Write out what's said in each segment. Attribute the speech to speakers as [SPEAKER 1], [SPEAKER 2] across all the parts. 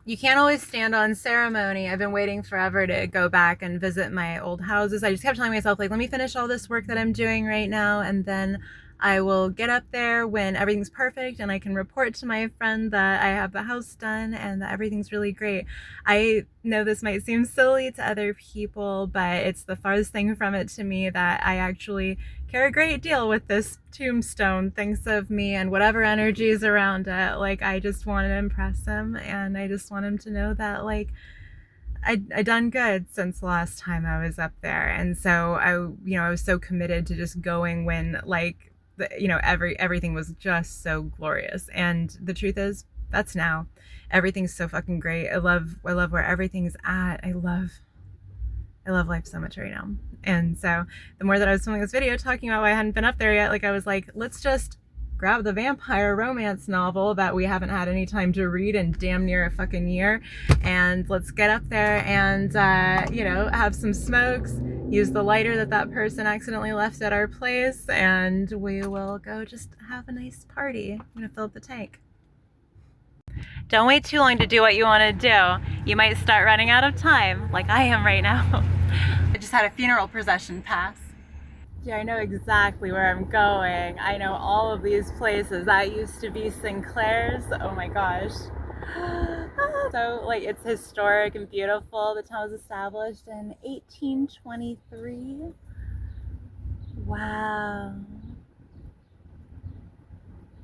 [SPEAKER 1] you can't always stand on ceremony. I've been waiting forever to go back and visit my old houses. I just kept telling myself, like, let me finish all this work that I'm doing right now, and then I will get up there when everything's perfect and I can report to my friend that I have the house done and that everything's really great. I know this might seem silly to other people, but it's the farthest thing from it to me that I actually care a great deal with this tombstone. Thinks of me and whatever energy is around it. Like, I just want to impress him, and I just want him to know that, like, I done good since the last time I was up there. And so I was so committed to just going when, like, everything was just so glorious. And the truth is, that's now. Everything's so fucking great. I love where everything's at. I love life so much right now. And so the more that I was filming this video talking about why I hadn't been up there yet, like, I was like, let's just grab the vampire romance novel that we haven't had any time to read in damn near a fucking year, and let's get up there and have some smokes, use the lighter that person accidentally left at our place, and we will go just have a nice party. I'm gonna fill up the tank. Don't wait too long to do what you want to do. You might start running out of time, like I am right now. I just had a funeral procession pass. Yeah, I know exactly where I'm going. I know all of these places. That used to be Sinclair's. Oh my gosh. So, like, it's historic and beautiful. The town was established in 1823. Wow.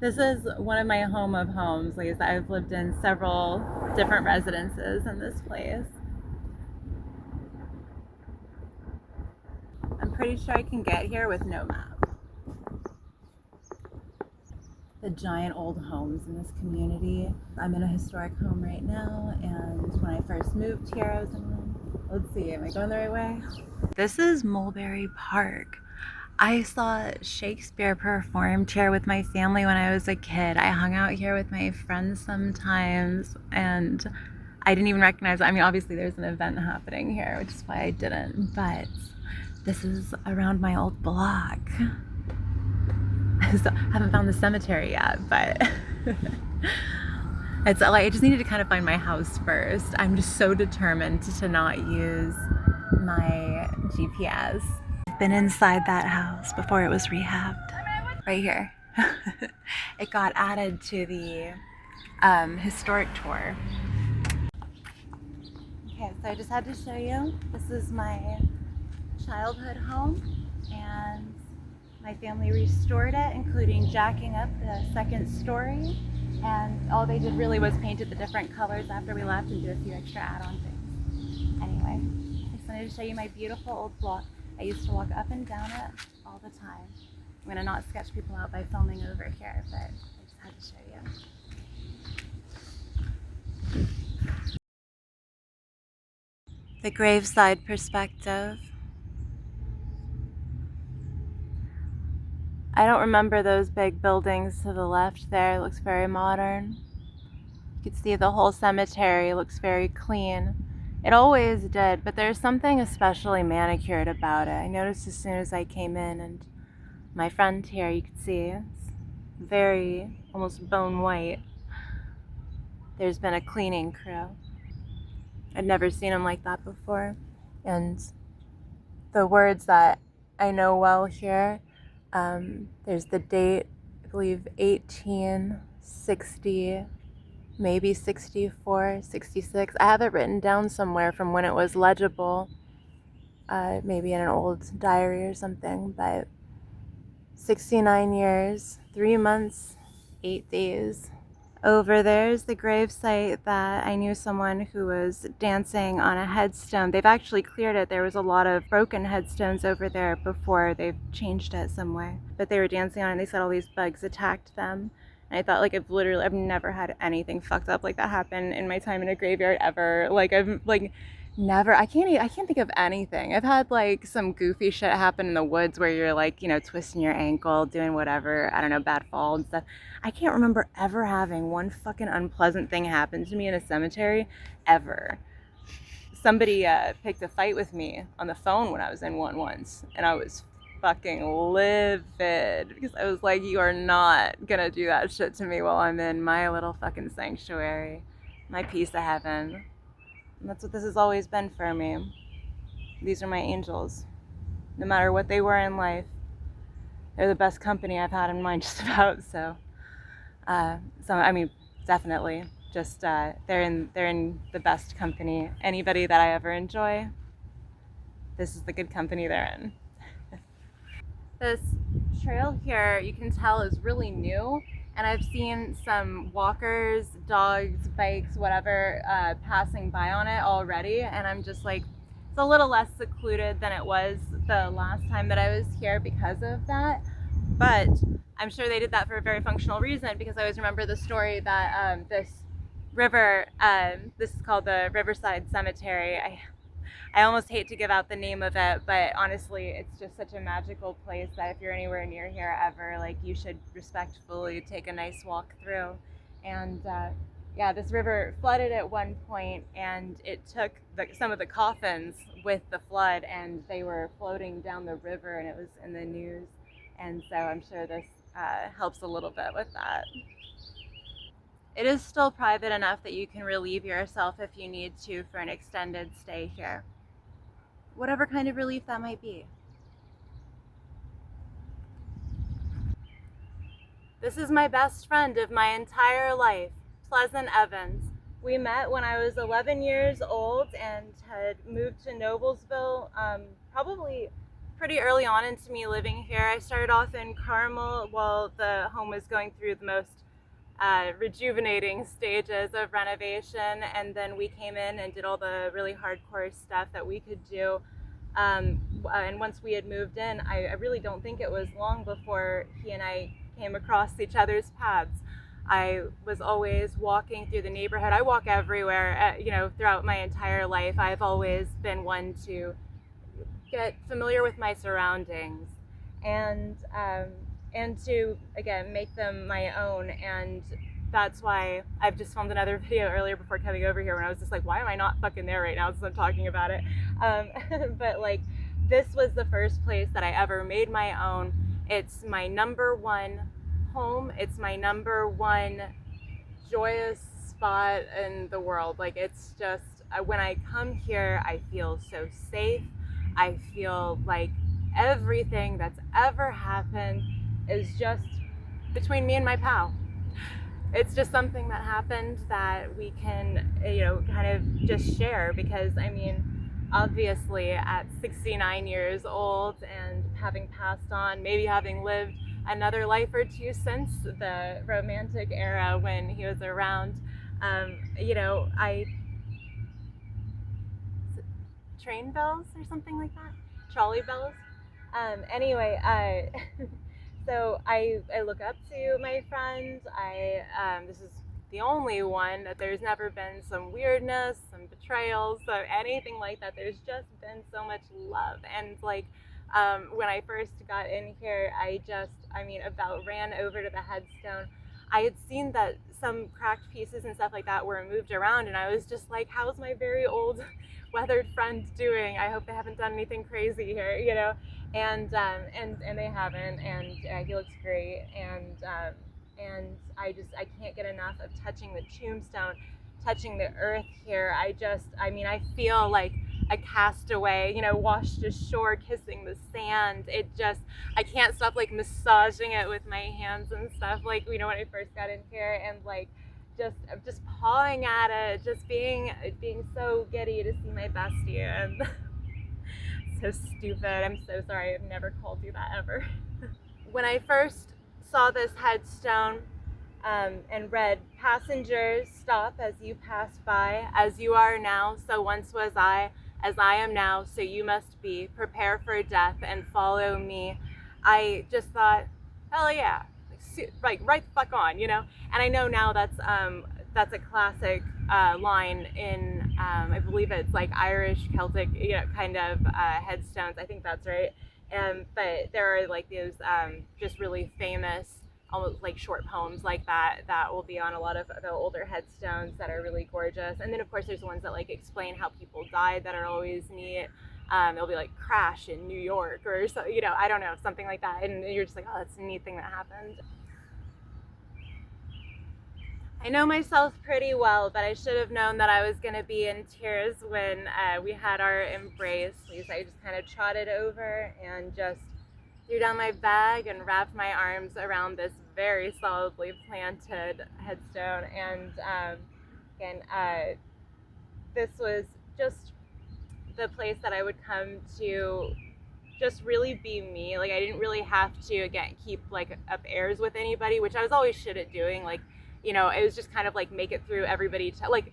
[SPEAKER 1] This is one of my home of homes. Like, I've lived in several different residences in this place. I'm pretty sure I can get here with no map. The giant old homes in this community. I'm in a historic home right now, and when I first moved here, I was in one. Let's see, am I going the right way? This is Mulberry Park. I saw Shakespeare performed here with my family when I was a kid. I hung out here with my friends sometimes, and I didn't even recognize it. I mean, obviously there's an event happening here, which is why I didn't, but this is around my old block. So I haven't found the cemetery yet, but it's like I just needed to kind of find my house first. I'm just so determined to not use my GPS. I've been inside that house before it was rehabbed. Right here. It got added to the historic tour. Okay, so I just had to show you. This is my childhood home, and my family restored it, including jacking up the second story, and all they did really was painted the different colors after we left and do a few extra add-on things. Anyway, I just wanted to show you my beautiful old block. I used to walk up and down it all the time. I'm gonna not sketch people out by filming over here, but I just had to show you. The graveside perspective. I don't remember those big buildings to the left there. It looks very modern. You can see the whole cemetery looks very clean. It always did, but there's something especially manicured about it. I noticed as soon as I came in, and my friend here, you can see, it's very almost bone white. There's been a cleaning crew. I'd never seen them like that before. And the words that I know well here, there's the date, I believe 1860, maybe 64, 66. I have it written down somewhere from when it was legible, maybe in an old diary or something, but 69 years, 3 months, 8 days. Over there's the gravesite that I knew someone who was dancing on a headstone. They've actually cleared it. There was a lot of broken headstones over there before they've changed it some way. But they were dancing on it, and they said all these bugs attacked them. And I thought, like, I've never had anything fucked up like that happen in my time in a graveyard ever. Like, I've, like, never, I can't think of anything. I've had, like, some goofy shit happen in the woods where you're, like, twisting your ankle, doing whatever, I don't know, bad fall and stuff. I can't remember ever having one fucking unpleasant thing happen to me in a cemetery, ever. Somebody picked a fight with me on the phone when I was in one once, and I was fucking livid because I was like, you are not gonna do that shit to me while I'm in my little fucking sanctuary. my piece of heaven. And that's what this has always been for me. These are my angels. No matter what they were in life, they're the best company I've had in mind just about. So I mean, definitely. Just they're in the best company. Anybody that I ever enjoy, this is the good company they're in. This trail here, you can tell, is really new, and I've seen some walkers, dogs, bikes, whatever, passing by on it already, and I'm just like, it's a little less secluded than it was the last time that I was here because of that, but I'm sure they did that for a very functional reason, because I always remember the story that this river, this is called the Riverside Cemetery. I almost hate to give out the name of it, but honestly, it's just such a magical place that if you're anywhere near here ever, like, you should respectfully take a nice walk through. And yeah, this river flooded at one point, and it took some of the coffins with the flood, and they were floating down the river, and it was in the news. And so I'm sure this helps a little bit with that. It is still private enough that you can relieve yourself if you need to for an extended stay here. Whatever kind of relief that might be. This is my best friend of my entire life, Pleasant Evans. We met when I was 11 years old and had moved to Noblesville probably pretty early on into me living here. I started off in Carmel while the home was going through the most rejuvenating stages of renovation, and then we came in and did all the really hardcore stuff that we could do. And once we had moved in, I really don't think it was long before he and I came across each other's paths. I was always walking through the neighborhood. I walk everywhere, throughout my entire life. I've always been one to get familiar with my surroundings and to, again, make them my own. And that's why I've just filmed another video earlier before coming over here when I was just like, why am I not fucking there right now since I'm talking about it? But like, this was the first place that I ever made my own. It's my number one home. It's my number one joyous spot in the world. Like, it's just, when I come here, I feel so safe. I feel like everything that's ever happened is just between me and my pal. It's just something that happened that we can, kind of just share, because I mean, obviously at 69 years old and having passed on, maybe having lived another life or two since the romantic era when he was around, train bells or something like that, trolley bells. Anyway, so I look up to my friend. This is the only one that there's never been some weirdness, some betrayals, so anything like that. There's just been so much love. And like, when I first got in here, I about ran over to the headstone. I had seen that some cracked pieces and stuff like that were moved around, and I was just like, how's my very old weathered friend doing? I hope they haven't done anything crazy here, and they haven't, and he looks great, and I can't get enough of touching the tombstone, touching the earth here. I feel like a castaway, washed ashore, kissing the sand. I can't stop like massaging it with my hands and stuff, like, when I first got in here, and like just pawing at it, just being so giddy to see my bestie. And so stupid. I'm so sorry. I've never called you that ever. When I first saw this headstone, and read, "Passengers, stop as you pass by. As you are now, so once was I. As I am now, so you must be. Prepare for death and follow me." I just thought, hell yeah, like right the fuck on, And I know now that's a classic line in, I believe it's like Irish Celtic, kind of headstones. I think that's right. But there are like those just really famous, almost like short poems like that will be on a lot of the older headstones that are really gorgeous. And then of course there's ones that like explain how people died that are always neat. It'll be like crash in New York or so, I don't know, something like that, and you're just like, oh, that's a neat thing that happened. I know myself pretty well, but I should have known that I was going to be in tears when we had our embrace. Lisa, I just kind of trotted over and just threw down my bag and wrapped my arms around this very solidly planted headstone. And again, this was just the place that I would come to just really be me. Like I didn't really have to again keep like up airs with anybody, which I was always shit at doing. Like, you know, it was just kind of like make it through everybody to like,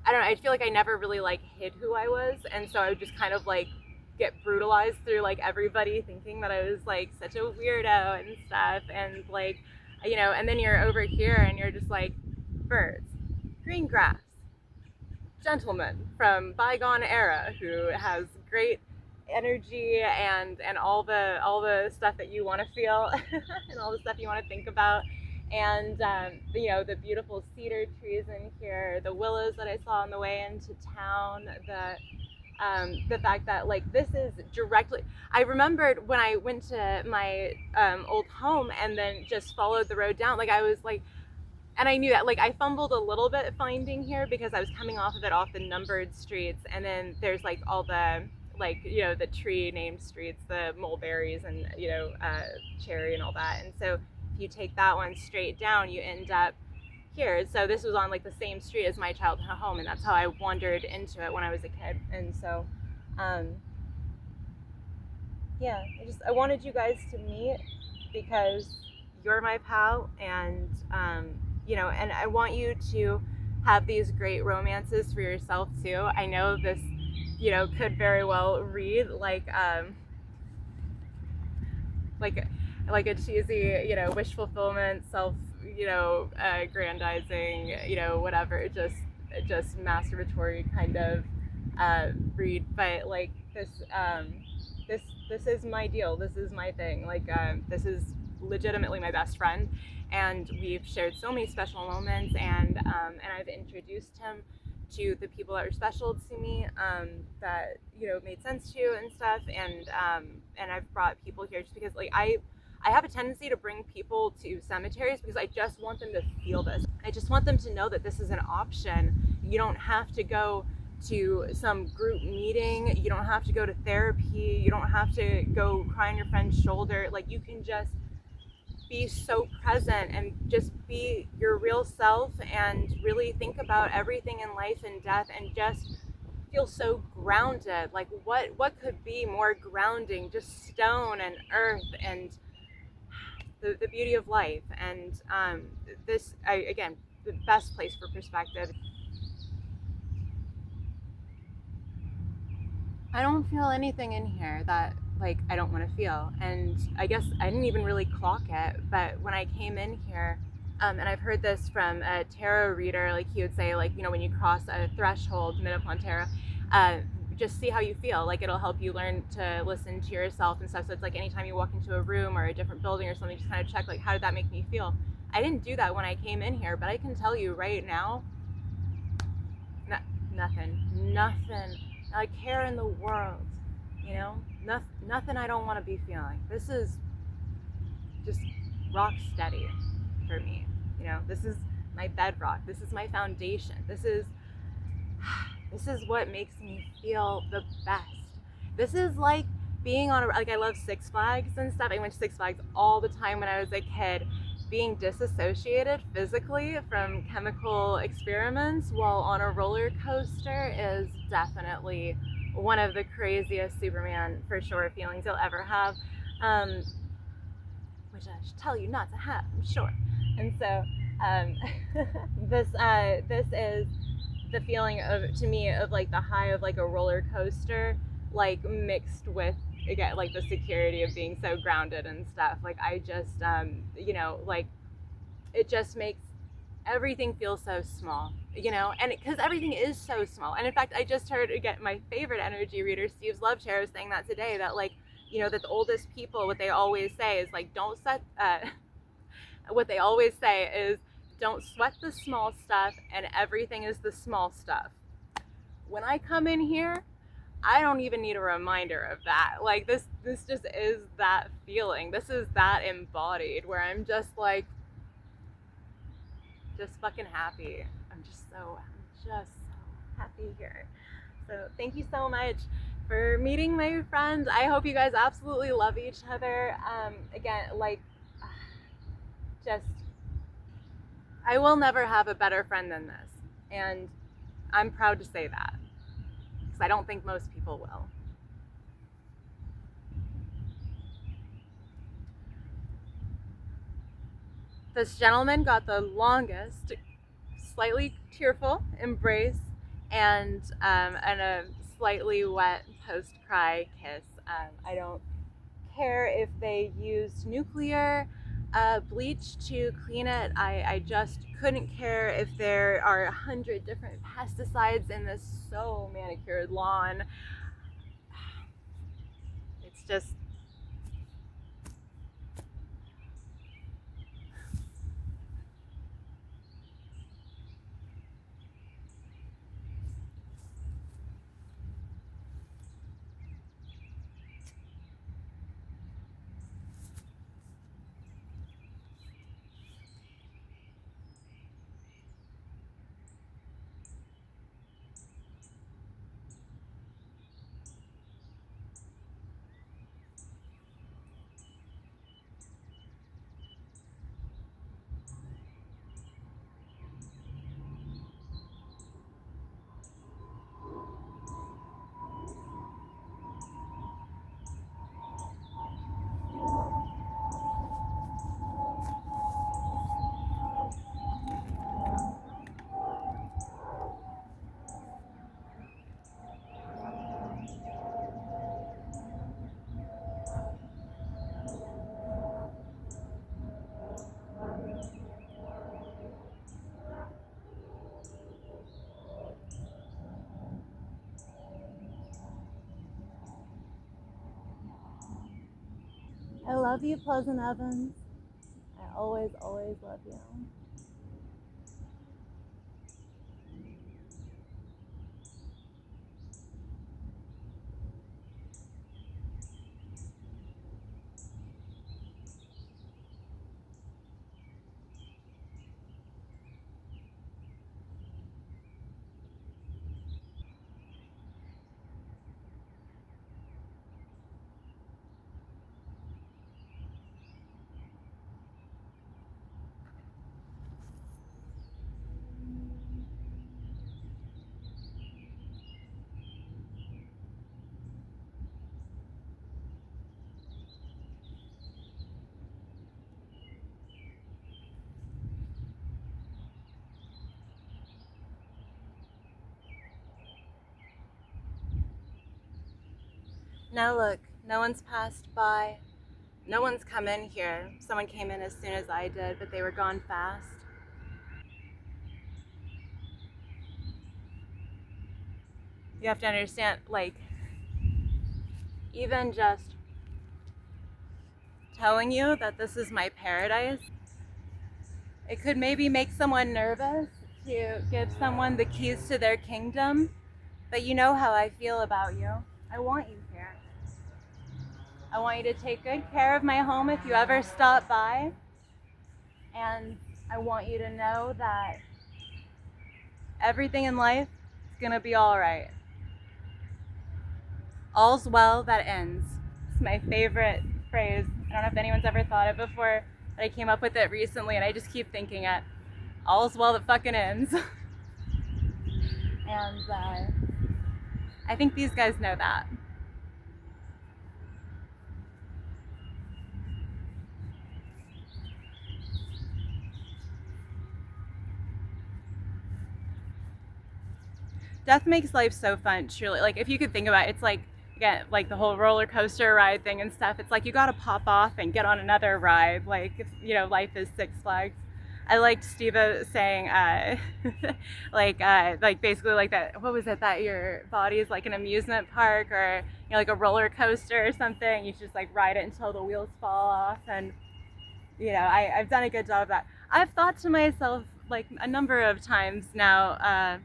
[SPEAKER 1] I don't know, I feel like I never really like hid who I was, and so I would just kind of like get brutalized through like everybody thinking that I was like such a weirdo and stuff. And like, you know, and then you're over here and you're just like birds, green grass, gentleman from bygone era who has great energy and all the stuff that you want to feel and all the stuff you want to think about. And you know, the beautiful cedar trees in here, the willows that I saw on the way into town, the fact that like this is directly, I remembered when I went to my old home and then just followed the road down, like I was like, and I knew that like I fumbled a little bit finding here because I was coming off of it off the numbered streets, and then there's like all the like, you know, the tree named streets, the mulberries and, you know, cherry and all that. And so if you take that one straight down, you end up here. So this was on like the same street as my childhood home, and that's how I wandered into it when I was a kid. And so yeah, I wanted you guys to meet because you're my pal, and you know, and I want you to have these great romances for yourself too. I know this, you know, could very well read like a cheesy, you know, wish fulfillment, self, you know, aggrandizing, you know, whatever, just masturbatory kind of read. But like this is my deal. This is my thing. Like this is legitimately my best friend, and we've shared so many special moments, and I've introduced him to the people that are special to me, that, you know, made sense to and stuff, and I've brought people here just because like I have a tendency to bring people to cemeteries because I just want them to feel this. I just want them to know that this is an option. You don't have to go to some group meeting. You don't have to go to therapy. You don't have to go cry on your friend's shoulder. Like you can just be so present and just be your real self and really think about everything in life and death and just feel so grounded. Like what could be more grounding? Just stone and earth and the beauty of life. And again, the best place for perspective. I don't feel anything in here that like I don't want to feel, and I guess I didn't even really clock it. But when I came in here, and I've heard this from a tarot reader, like he would say, like, you know, when you cross a threshold mid upon tarot, just see how you feel. Like it'll help you learn to listen to yourself and stuff. So it's like anytime you walk into a room or a different building or something, just kind of check like, how did that make me feel? I didn't do that when I came in here, but I can tell you right now, nothing, not a care in the world, you know, nothing I don't want to be feeling. This is just rock steady for me, you know. This is my bedrock. This is my foundation. This is what makes me feel the best. This is like being on like I love Six Flags and stuff. I went to Six Flags all the time when I was a kid. Being disassociated physically from chemical experiments while on a roller coaster is definitely one of the craziest Superman for sure feelings you'll ever have, which I should tell you not to have, I'm sure. And so this is the feeling of, to me, of like the high of like a roller coaster, like mixed with, again, like the security of being so grounded and stuff. Like I just you know, like it just makes everything feel so small, you know, and because everything is so small. And in fact, I just heard, again, my favorite energy reader, Steve's Love Chair, was saying that today, that like, you know, that the oldest people, what they always say is like, don't set what they always say is don't sweat the small stuff, and everything is the small stuff. When I come in here, I don't even need a reminder of that. Like this just is that feeling. This is that embodied, where I'm just like, just fucking happy. I'm just so happy here. So thank you so much for meeting my friends. I hope you guys absolutely love each other. Again, like, just, I will never have a better friend than this. And I'm proud to say that, because I don't think most people will. This gentleman got the longest, slightly tearful embrace and a slightly wet post-cry kiss. I don't care if they used nuclear bleach to clean it. I just couldn't care if there are 100 different pesticides in this so manicured lawn. It's just, I love you, Pleasant Evans. I always love you. Now look, no one's passed by. No one's come in here. Someone came in as soon as I did, but they were gone fast. You have to understand, like, even just telling you that this is my paradise, it could maybe make someone nervous to give someone the keys to their kingdom, but you know how I feel about you. I want you here. I want you to take good care of my home if you ever stop by, and I want you to know that everything in life is gonna be all right. All's well that ends. It's my favorite phrase. I don't know if anyone's ever thought it before, but I came up with it recently and I just keep thinking it. All's well that fucking ends. And I think these guys know that. Death makes life so fun, truly. Like, if you could think about it, it's like, again, like the whole roller coaster ride thing and stuff. It's like you gotta pop off and get on another ride. Like, you know, life is Six Flags. I liked Steve saying, like basically like that. What was it? That your body is like an amusement park, or you know, like a roller coaster or something. You just like ride it until the wheels fall off. And you know, I've done a good job of that. I've thought to myself like a number of times now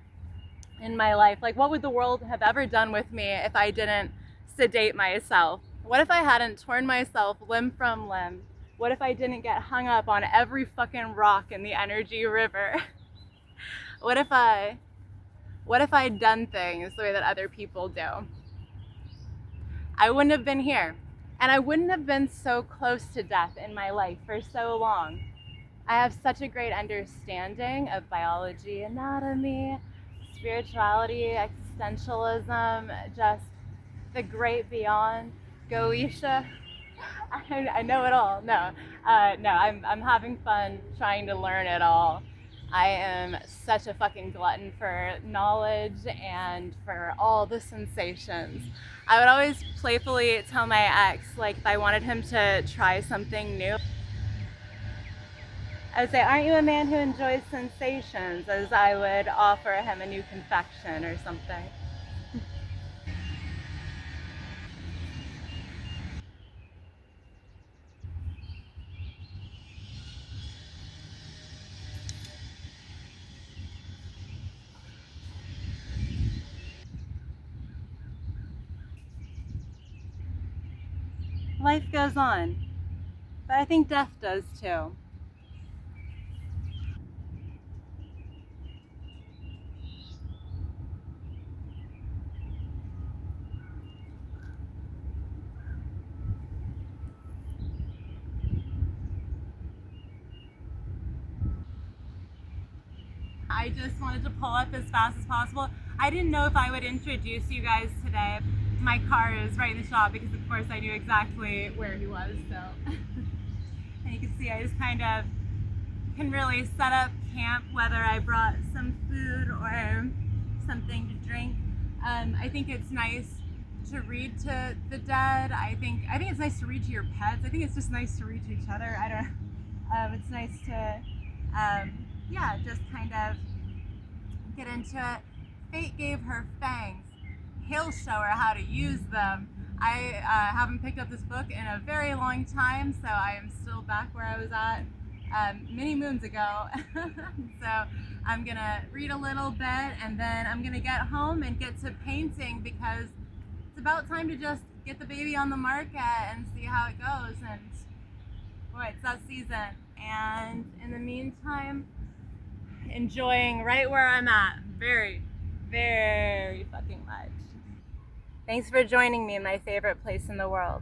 [SPEAKER 1] in my life, like, what would the world have ever done with me if I didn't sedate myself? What if I hadn't torn myself limb from limb What if I didn't get hung up on every fucking rock in the energy river? What if I'd done things the way that other people do? I wouldn't have been here. And I wouldn't have been so close to death in my life for so long. I have such a great understanding of biology, anatomy, spirituality, existentialism, just the great beyond. Goetia. I know it all. No, I'm having fun trying to learn it all. I am such a fucking glutton for knowledge and for all the sensations. I would always playfully tell my ex, like, if I wanted him to try something new, I would say, aren't you a man who enjoys sensations? As I would offer him a new confection or something. Life goes on, but I think death does too. I just wanted to pull up as fast as possible. I didn't know if I would introduce you guys today. My car is right in the shop because of course I knew exactly where he was, so. And you can see I just kind of can really set up camp whether I brought some food or something to drink. I think it's nice to read to the dead. I think it's nice to read to your pets. I think it's just nice to read to each other. I don't. It's nice to, yeah, just kind of get into it. Fate gave her fangs. He'll show her how to use them. I haven't picked up this book in a very long time, so I am still back where I was at many moons ago. So I'm gonna read a little bit and then I'm gonna get home and get to painting because it's about time to just get the baby on the market and see how it goes. And boy, it's that season. And in the meantime, enjoying right where I'm at very, very fucking much. Thanks for joining me in my favorite place in the world.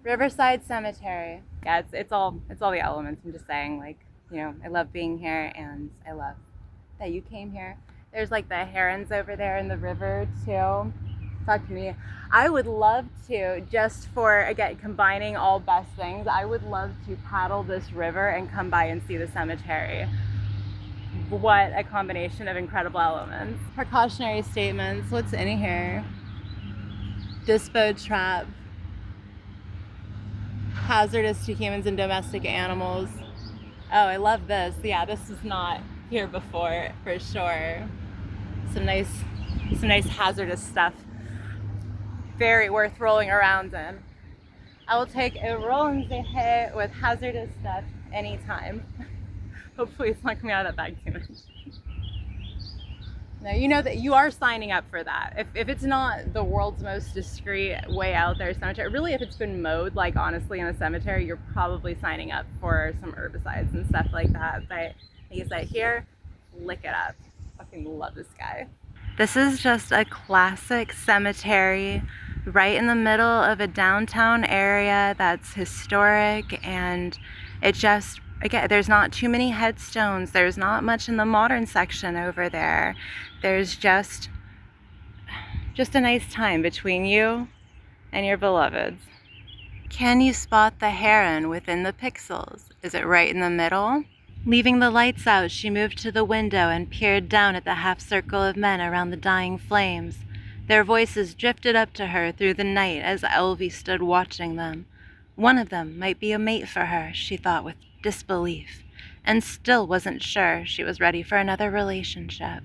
[SPEAKER 1] Riverside Cemetery. Yeah, it's all the elements. I'm just saying, like, you know, I love being here and I love that you came here. There's like the herons over there in the river too. Fuck me. I would love to, just for, again, combining all best things, I would love to paddle this river and come by and see the cemetery. What a combination of incredible elements. Precautionary statements. What's in here? Dispo trap. Hazardous to humans and domestic animals. Oh, I love this. Yeah, this was not here before, for sure. Some nice hazardous stuff. Very worth rolling around in. I will take a roll in the hay with hazardous stuff anytime. Hopefully it's not coming out of that bag too much. Now you know that you are signing up for that. If it's not the world's most discreet way out there cemetery, really if it's been mowed, like honestly in a cemetery, you're probably signing up for some herbicides and stuff like that. But like I said, here, lick it up. I fucking love this guy. This is just a classic cemetery right in the middle of a downtown area that's historic, and it just, again, there's not too many headstones. There's not much in the modern section over there. There's just a nice time between you and your beloveds. Can you spot the heron within the pixels? Is it right in the middle? Leaving the lights out, she moved to the window and peered down at the half-circle of men around the dying flames. Their voices drifted up to her through the night as Elvie stood watching them. One of them might be a mate for her, she thought with disbelief, and still wasn't sure she was ready for another relationship.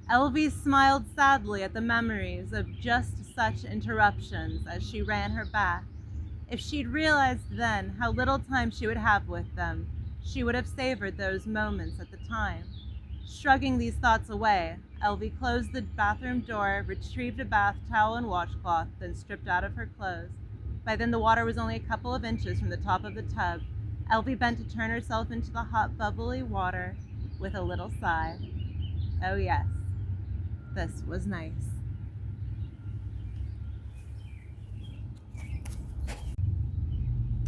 [SPEAKER 1] Elvie smiled sadly at the memories of just such interruptions as she ran her bath. If she'd realized then how little time she would have with them, she would have savored those moments at the time. Shrugging these thoughts away, Elvie closed the bathroom door, retrieved a bath towel and washcloth, then stripped out of her clothes. By then the water was only a couple of inches from the top of the tub. Elvie bent to turn herself into the hot, bubbly water with a little sigh. Oh yes, this was nice.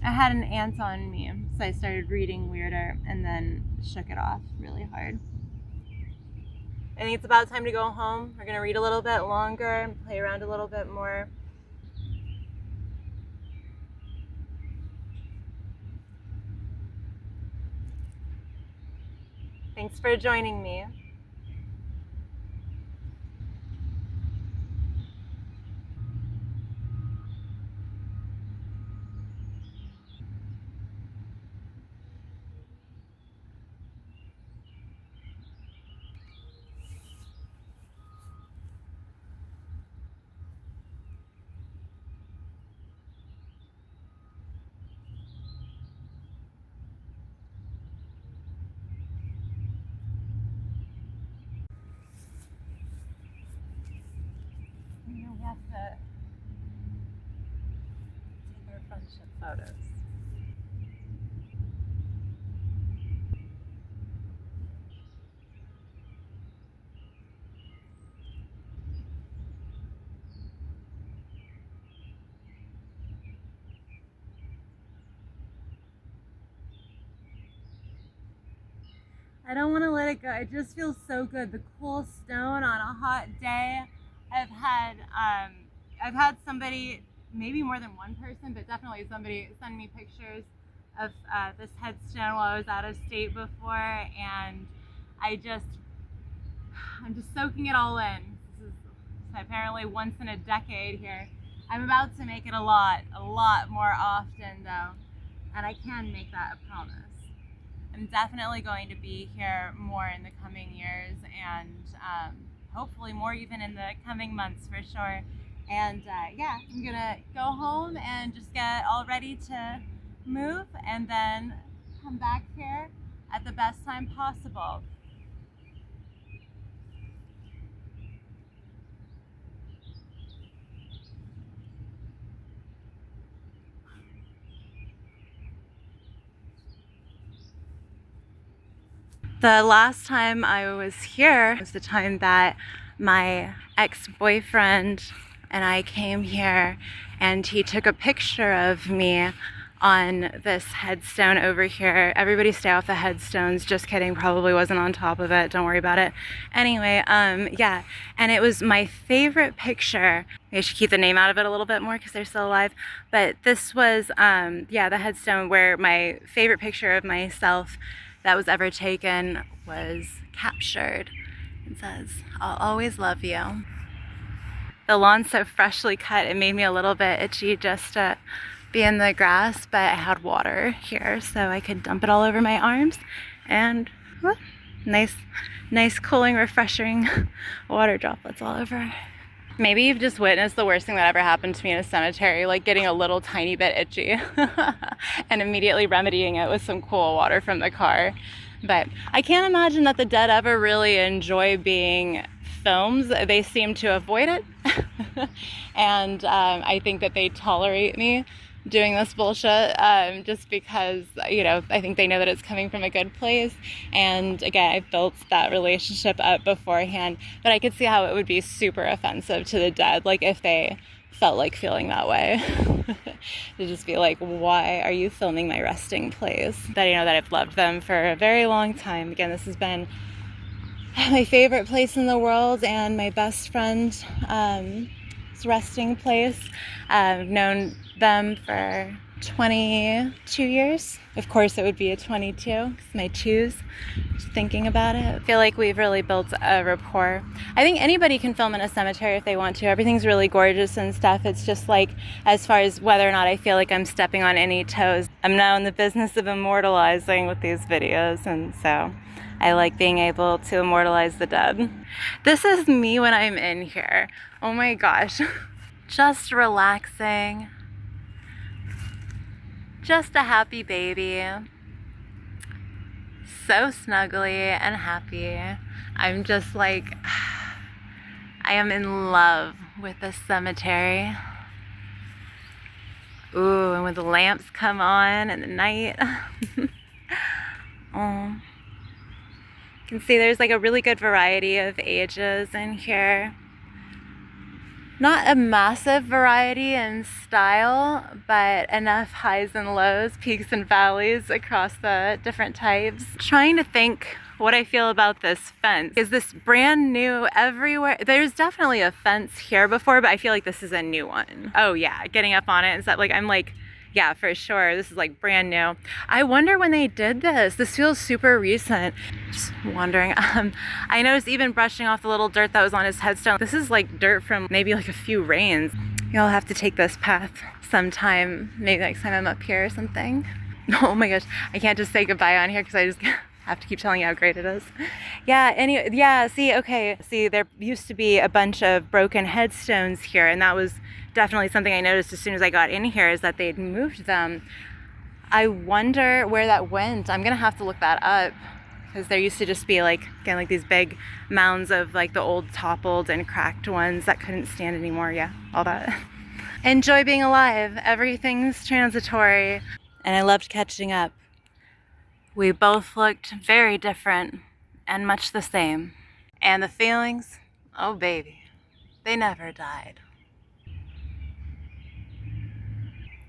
[SPEAKER 1] I had an ant on me, so I started reading weirder and then shook it off really hard. I think it's about time to go home. We're gonna read a little bit longer and play around a little bit more. Thanks for joining me. We have to take our friendship photos. I don't want to let it go. It just feels so good. The cool stone on a hot day. I've had somebody, maybe more than one person, but definitely somebody send me pictures of this headstone while I was out of state before, and I'm just soaking it all in. This is apparently once in a decade here. I'm about to make it a lot more often though, and I can make that a promise. I'm definitely going to be here more in the coming years, and hopefully more even in the coming months for sure. And yeah, I'm gonna go home and just get all ready to move and then come back here at the best time possible. The last time I was here was the time that my ex-boyfriend and I came here, and he took a picture of me on this headstone over here. Everybody stay off the headstones. Just kidding, probably wasn't on top of it. Don't worry about it. Anyway, yeah, and it was my favorite picture. I should keep the name out of it a little bit more because they're still alive. But this was, yeah, the headstone where my favorite picture of myself that was ever taken was captured. It says, "I'll always love you." The lawn's so freshly cut, it made me a little bit itchy just to be in the grass, but I had water here so I could dump it all over my arms, and well, nice cooling, refreshing water droplets all over. Maybe you've just witnessed the worst thing that ever happened to me in a cemetery, like getting a little tiny bit itchy and immediately remedying it with some cool water from the car. But I can't imagine that the dead ever really enjoy being filmed. They seem to avoid it. And I think that they tolerate me doing this bullshit just because, you know, I think they know that it's coming from a good place. And again, I built that relationship up beforehand, but I could see how it would be super offensive to the dead, like if they felt like feeling that way. To just be like, why are you filming my resting place? But you know that I've loved them for a very long time. Again, this has been my favorite place in the world and my best friend's resting place. I've known them for 22 years. Of course it would be a 22 because my twos, just thinking about it. I feel like we've really built a rapport. I think anybody can film in a cemetery if they want to. Everything's really gorgeous and stuff. It's just like, as far as whether or not I feel like I'm stepping on any toes. I'm now in the business of immortalizing with these videos, and so I like being able to immortalize the dead. This is me when I'm in here. Oh my gosh. Just relaxing. just a happy baby. So snuggly and happy. I'm just like, I am in love with this cemetery. Ooh, and when the lamps come on in the night. Oh. You can see there's like a really good variety of ages in here. Not a massive variety in style, but enough highs and lows, peaks and valleys across the different types. Trying to think what I feel about this fence. Is this brand new everywhere? There's definitely a fence here before, but I feel like this is a new one. Oh yeah, getting up on it and stuff. Like I'm like, yeah, for sure. This is like brand new. I wonder when they did this. This feels super recent. Just wondering. I noticed even brushing off the little dirt that was on his headstone. This is like dirt from maybe like a few rains. Y'all have to take this path sometime. Maybe next time I'm up here or something. Oh my gosh. I can't just say goodbye on here because I just have to keep telling you how great it is. Yeah, anyway, yeah, see, okay. See, there used to be a bunch of broken headstones here, and that was definitely something I noticed as soon as I got in here, is that they'd moved them. I wonder where that went. I'm gonna have to look that up, because there used to just be like, again, like these big mounds of like the old toppled and cracked ones that couldn't stand anymore. Yeah, all that. Enjoy being alive. Everything's transitory. And I loved catching up. We both looked very different and much the same. And the feelings, oh baby, they never died.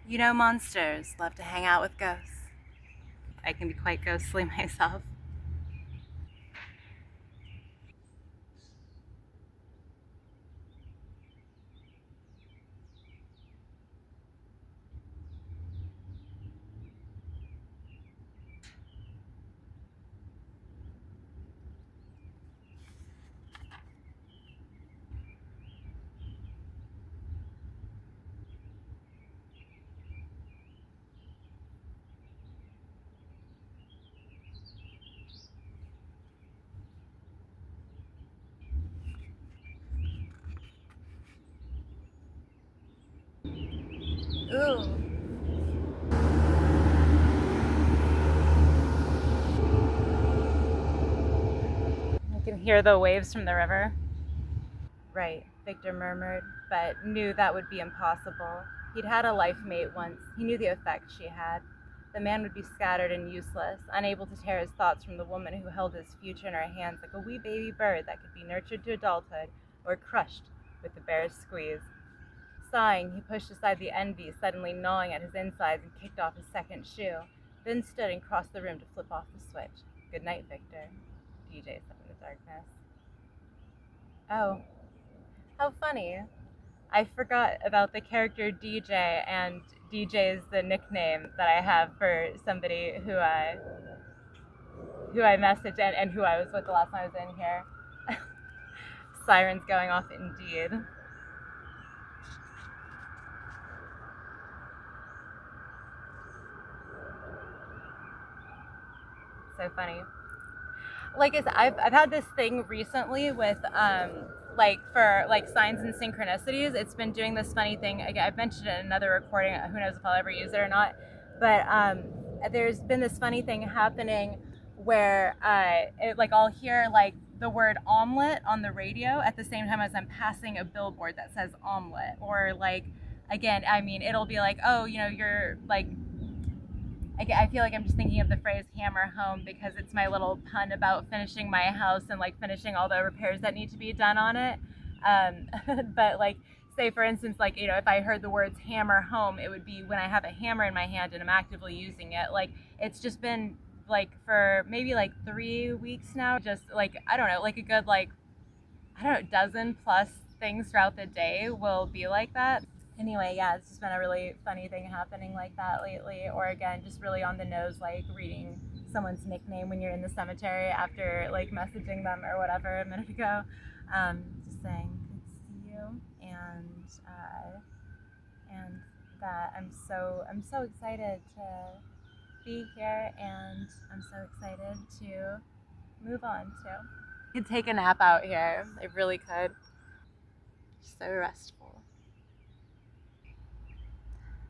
[SPEAKER 1] You know, monsters love to hang out with ghosts. I can be quite ghostly myself. Ooh. You can hear the waves from the river. Right, Victor murmured, but knew that would be impossible. He'd had a life mate once. He knew the effect she had. The man would be scattered and useless, unable to tear his thoughts from the woman who held his future in her hands like a wee baby bird that could be nurtured to adulthood or crushed with the barest squeeze. Sighing, he pushed aside the envy suddenly gnawing at his insides and kicked off his second shoe, then stood and crossed the room to flip off the switch. "Good night, Victor," DJ said in the darkness. Oh, how funny. I forgot about the character DJ, and DJ is the nickname that I have for somebody who I messaged and who I was with the last time I was in here. Sirens going off indeed. So funny. Like I said, I've had this thing recently with like for like signs and synchronicities. It's been doing this funny thing. Again, I've mentioned it in another recording. Who knows if I'll ever use it or not. But there's been this funny thing happening where like I'll hear like the word omelet on the radio at the same time as I'm passing a billboard that says omelet, or like again, I mean, it'll be like, oh, you know, you're like. I feel like I'm just thinking of the phrase hammer home because it's my little pun about finishing my house and like finishing all the repairs that need to be done on it. But like, say for instance, like, you know, if I heard the words hammer home, it would be when I have a hammer in my hand and I'm actively using it. Like, it's just been like for maybe like 3 weeks now, just like, I don't know, like a good like, I don't know, dozen plus things throughout the day will be like that. Anyway, yeah, it's just been a really funny thing happening like that lately. Or again, just really on the nose, like reading someone's nickname when you're in the cemetery after like messaging them or whatever a minute ago. Just saying, good to see you, and that I'm so excited to be here, and I'm so excited to move on to. Could take a nap out here. I really could. So restful.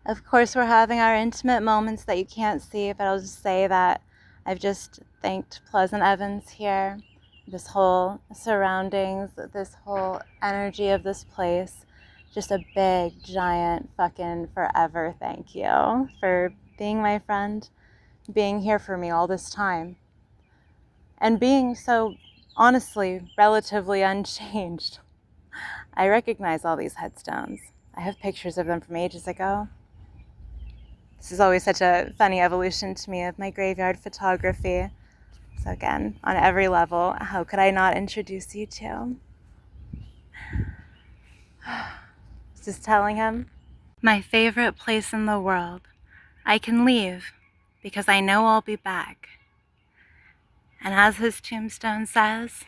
[SPEAKER 1] Of course, we're having our intimate moments that you can't see, but I'll just say that I've just thanked Pleasant Evans here. This whole surroundings, this whole energy of this place. Just a big, giant, fucking forever thank you for being my friend, being here for me all this time, and being so, honestly, relatively unchanged. I recognize all these headstones. I have pictures of them from ages ago. This is always such a funny evolution to me of my graveyard photography. So again, on every level, how could I not introduce you to? Just telling him, my favorite place in the world. I can leave because I know I'll be back. And as his tombstone says,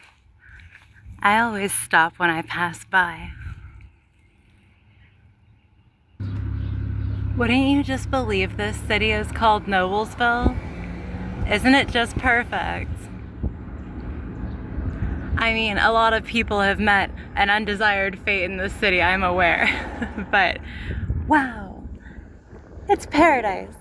[SPEAKER 1] I always stop when I pass by. Wouldn't you just believe this city is called Noblesville? Isn't it just perfect? I mean, a lot of people have met an undesired fate in this city, I'm aware. But wow, it's paradise.